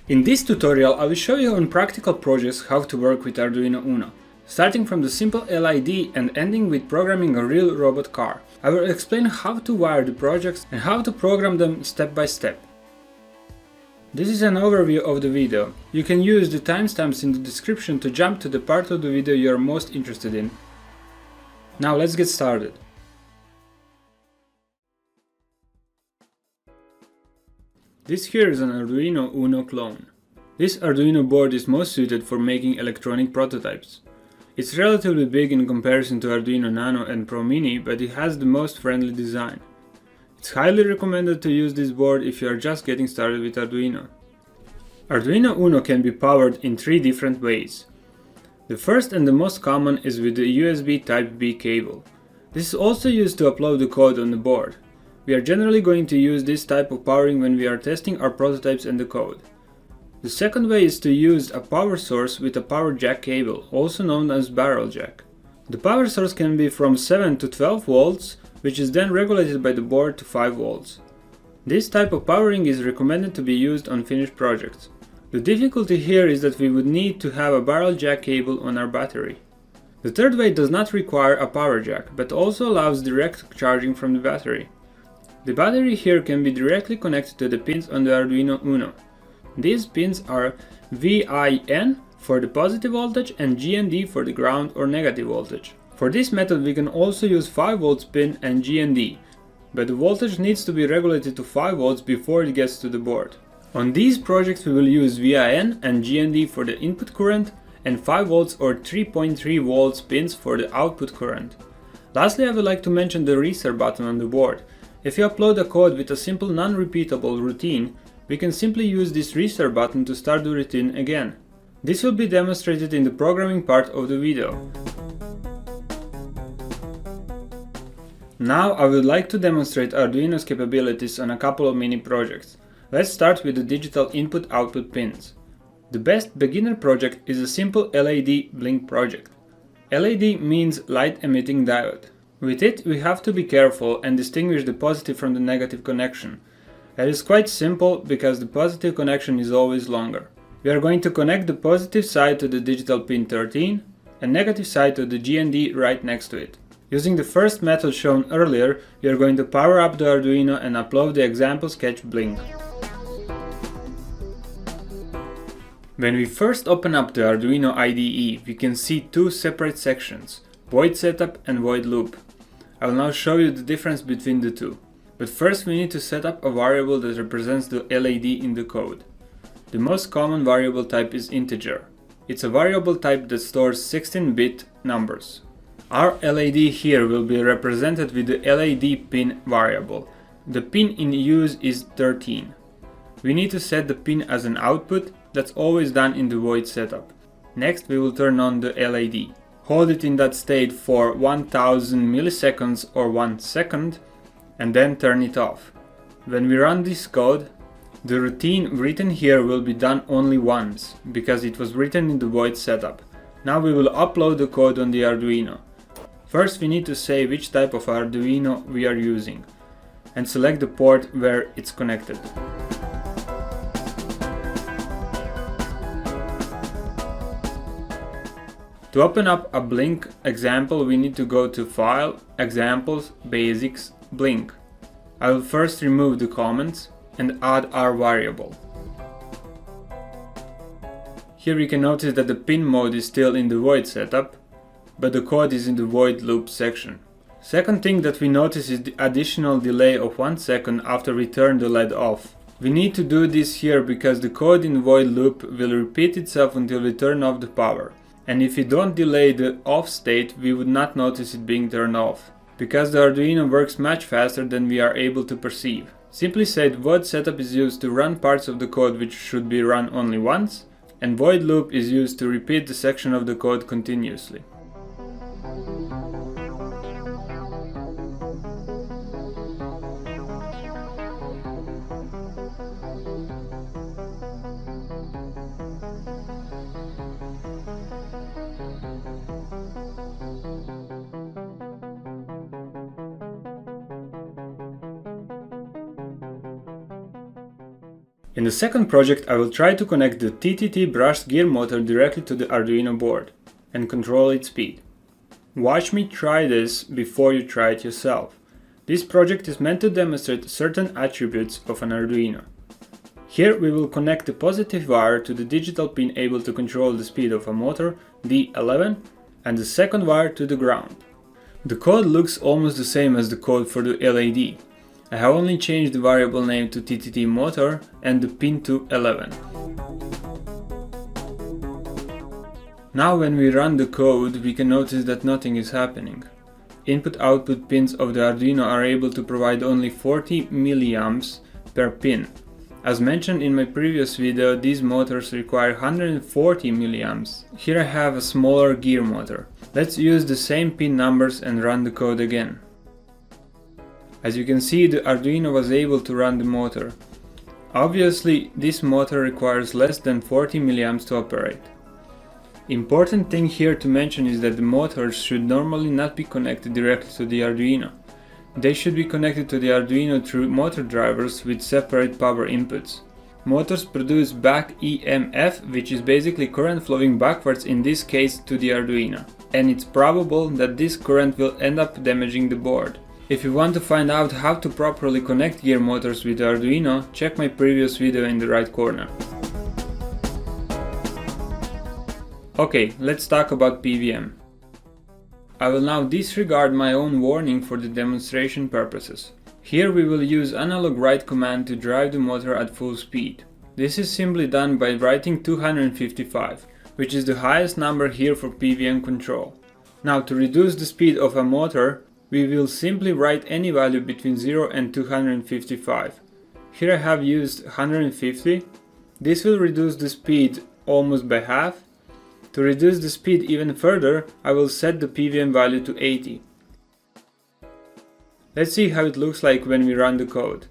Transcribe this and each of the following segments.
In this tutorial, I will show you on practical projects how to work with Arduino Uno, starting from the simple LID and ending with programming a real robot car. I will explain how to wire the projects and how to program them step by step. This is an overview of the video. You can use the timestamps in the description to jump to the part of the video you are most interested in. Now let's get started. This here is an Arduino Uno clone. This Arduino board is most suited for making electronic prototypes. It's relatively big in comparison to Arduino Nano and Pro Mini, but it has the most friendly design. It's highly recommended to use this board if you are just getting started with Arduino. Arduino Uno can be powered in 3 different ways. The first and the most common is with the USB Type-B cable. This is also used to upload the code on the board. We are generally going to use this type of powering when we are testing our prototypes and the code. The second way is to use a power source with a power jack cable, also known as barrel jack. The power source can be from 7 to 12 volts, which is then regulated by the board to 5 volts. This type of powering is recommended to be used on finished projects. The difficulty here is that we would need to have a barrel jack cable on our battery. The third way does not require a power jack, but also allows direct charging from the battery. The battery here can be directly connected to the pins on the Arduino Uno. These pins are VIN for the positive voltage and GND for the ground or negative voltage. For this method we can also use 5 volts pin and GND, but the voltage needs to be regulated to 5 volts before it gets to the board. On these projects we will use VIN and GND for the input current and 5 volts or 3.3 volts pins for the output current. Lastly, I would like to mention the reset button on the board. If you upload a code with a simple non-repeatable routine, we can simply use this reset button to start the routine again. This will be demonstrated in the programming part of the video. Now I would like to demonstrate Arduino's capabilities on a couple of mini projects. Let's start with the digital input-output pins. The best beginner project is a simple LED blink project. LED means light emitting diode. With it, we have to be careful and distinguish the positive from the negative connection. It is quite simple because the positive connection is always longer. We are going to connect the positive side to the digital pin 13 and negative side to the GND right next to it. Using the first method shown earlier, we are going to power up the Arduino and upload the example sketch blink. When we first open up the Arduino IDE, we can see 2 separate sections, void setup and void loop. I will now show you the difference between the two. But first we need to set up a variable that represents the LED in the code. The most common variable type is integer. It's a variable type that stores 16-bit numbers. Our LED here will be represented with the LED pin variable. The pin in use is 13. We need to set the pin as an output. That's always done in the void setup. Next we will turn on the LED. Hold it in that state for 1000 milliseconds or 1 second and then turn it off. When we run this code, the routine written here will be done only once because it was written in the void setup. Now we will upload the code on the Arduino. First we need to say which type of Arduino we are using and select the port where it's connected. To open up a blink example, we need to go to File, Examples, Basics, Blink. I will first remove the comments and add our variable. Here we can notice that the pin mode is still in the void setup, but the code is in the void loop section. Second thing that we notice is the additional delay of 1 second after we turn the LED off. We need to do this here because the code in void loop will repeat itself until we turn off the power. And if we don't delay the off state, we would not notice it being turned off, because the Arduino works much faster than we are able to perceive. Simply said, void setup is used to run parts of the code which should be run only once, and void loop is used to repeat the section of the code continuously. In the second project, I will try to connect the TTT brushed gear motor directly to the Arduino board and control its speed. Watch me try this before you try it yourself. This project is meant to demonstrate certain attributes of an Arduino. Here we will connect the positive wire to the digital pin able to control the speed of a motor, D11, and the second wire to the ground. The code looks almost the same as the code for the LED. I have only changed the variable name to TTT motor and the pin to 11. Now when we run the code, we can notice that nothing is happening. Input-output pins of the Arduino are able to provide only 40 milliamps per pin. As mentioned in my previous video, these motors require 140 milliamps. Here I have a smaller gear motor. Let's use the same pin numbers and run the code again. As you can see, the Arduino was able to run the motor. Obviously, this motor requires less than 40 milliamps to operate. Important thing here to mention is that the motors should normally not be connected directly to the Arduino. They should be connected to the Arduino through motor drivers with separate power inputs. Motors produce back EMF, which is basically current flowing backwards, in this case to the Arduino. And it's probable that this current will end up damaging the board. If you want to find out how to properly connect gear motors with the Arduino, check my previous video in the right corner. Okay, let's talk about PWM. I will now disregard my own warning for the demonstration purposes. Here we will use analogwrite command to drive the motor at full speed. This is simply done by writing 255, which is the highest number here for PWM control. Now to reduce the speed of a motor, we will simply write any value between 0 and 255. Here I have used 150. This will reduce the speed almost by half. To reduce the speed even further, I will set the PWM value to 80. Let's see how it looks like when we run the code.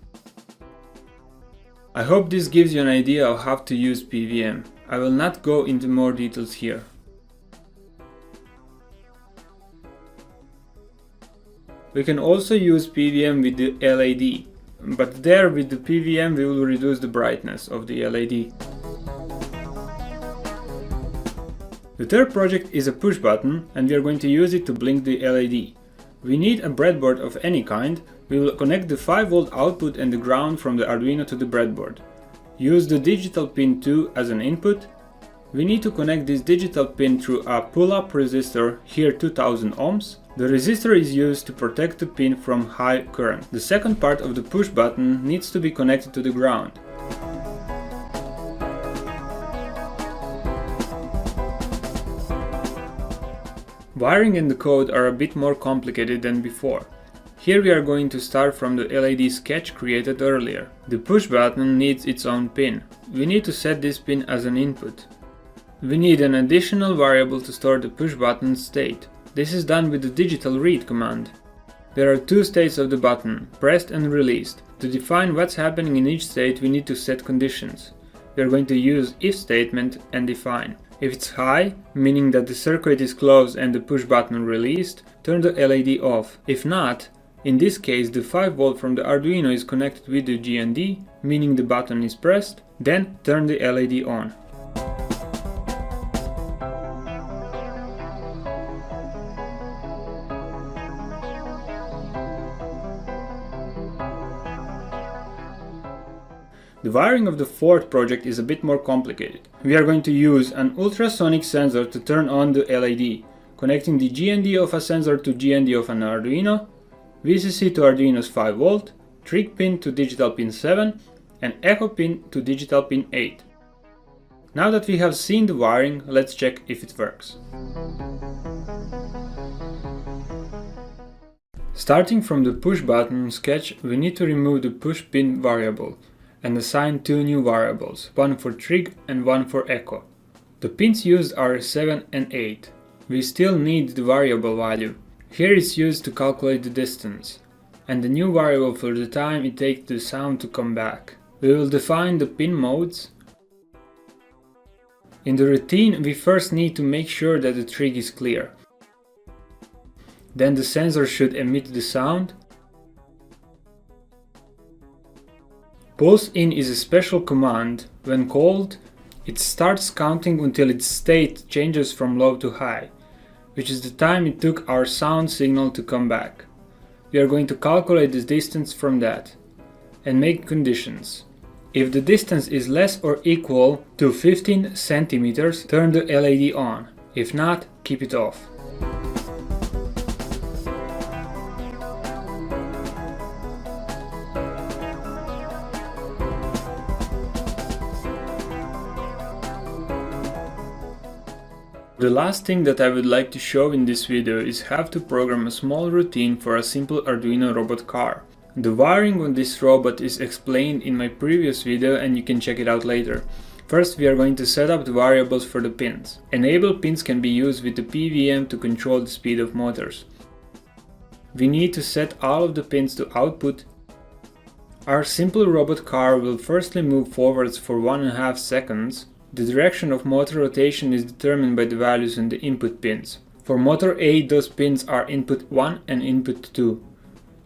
I hope this gives you an idea of how to use PWM. I will not go into more details here. We can also use PWM with the LED, but there with the PWM we will reduce the brightness of the LED. The third project is a push button and we are going to use it to blink the LED. We need a breadboard of any kind. We will connect the 5V output and the ground from the Arduino to the breadboard. Use the digital pin 2 as an input. We need to connect this digital pin through a pull-up resistor, here 2000 ohms. The resistor is used to protect the pin from high current. The second part of the push button needs to be connected to the ground. Wiring and the code are a bit more complicated than before. Here we are going to start from the LED sketch created earlier. The push button needs its own pin. We need to set this pin as an input. We need an additional variable to store the push button state. This is done with the digitalread command. There are two states of the button, pressed and released. To define what's happening in each state, we need to set conditions. We are going to use if statement and define. If it's high, meaning that the circuit is closed and the push button released, turn the LED off. If not, in this case the 5V from the Arduino is connected with the GND, meaning the button is pressed, then turn the LED on. The wiring of the fourth project is a bit more complicated. We are going to use an ultrasonic sensor to turn on the LED, connecting the GND of a sensor to GND of an Arduino, VCC to Arduino's 5V, trig pin to digital pin 7, and echo pin to digital pin 8. Now that we have seen the wiring, let's check if it works. Starting from the push button sketch, we need to remove the push pin variable and assign two new variables, one for trig and one for echo. The pins used are 7 and 8. We still need the variable value. Here it's used to calculate the distance, and the new variable for the time it takes the sound to come back. We will define the pin modes. In the routine, we first need to make sure that the trig is clear. Then the sensor should emit the sound. Pulsein is a special command. When called, it starts counting until its state changes from low to high, which is the time it took our sound signal to come back. We are going to calculate the distance from that and make conditions. If the distance is less or equal to 15 centimeters, turn the LED on. If not, keep it off. The last thing that I would like to show in this video is how to program a small routine for a simple Arduino robot car. The wiring on this robot is explained in my previous video and you can check it out later. First, we are going to set up the variables for the pins. Enable pins can be used with the PWM to control the speed of motors. We need to set all of the pins to output. Our simple robot car will firstly move forwards for 1.5 seconds. The direction of motor rotation is determined by the values on the input pins. For motor A, those pins are input 1 and input 2,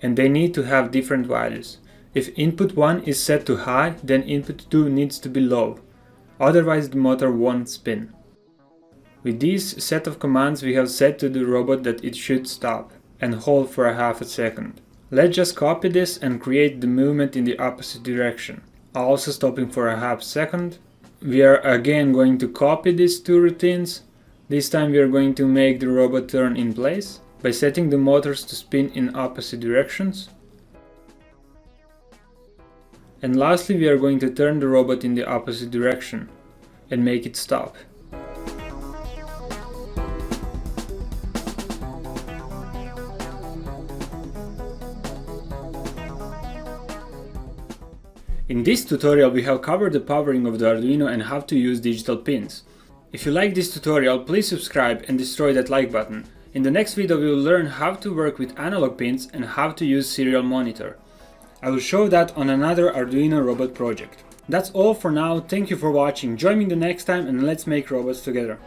and they need to have different values. If input 1 is set to high, then input 2 needs to be low, otherwise the motor won't spin. With this set of commands, we have said to the robot that it should stop and hold for 1/2 second. Let's just copy this and create the movement in the opposite direction, also stopping for 1/2 second. We are again going to copy these two routines. This time we are going to make the robot turn in place by setting the motors to spin in opposite directions. And lastly, we are going to turn the robot in the opposite direction and make it stop. In this tutorial we have covered the powering of the Arduino and how to use digital pins. If you like this tutorial, please subscribe and destroy that like button. In the next video we will learn how to work with analog pins and how to use serial monitor. I will show that on another Arduino robot project. That's all for now, thank you for watching, join me the next time and let's make robots together.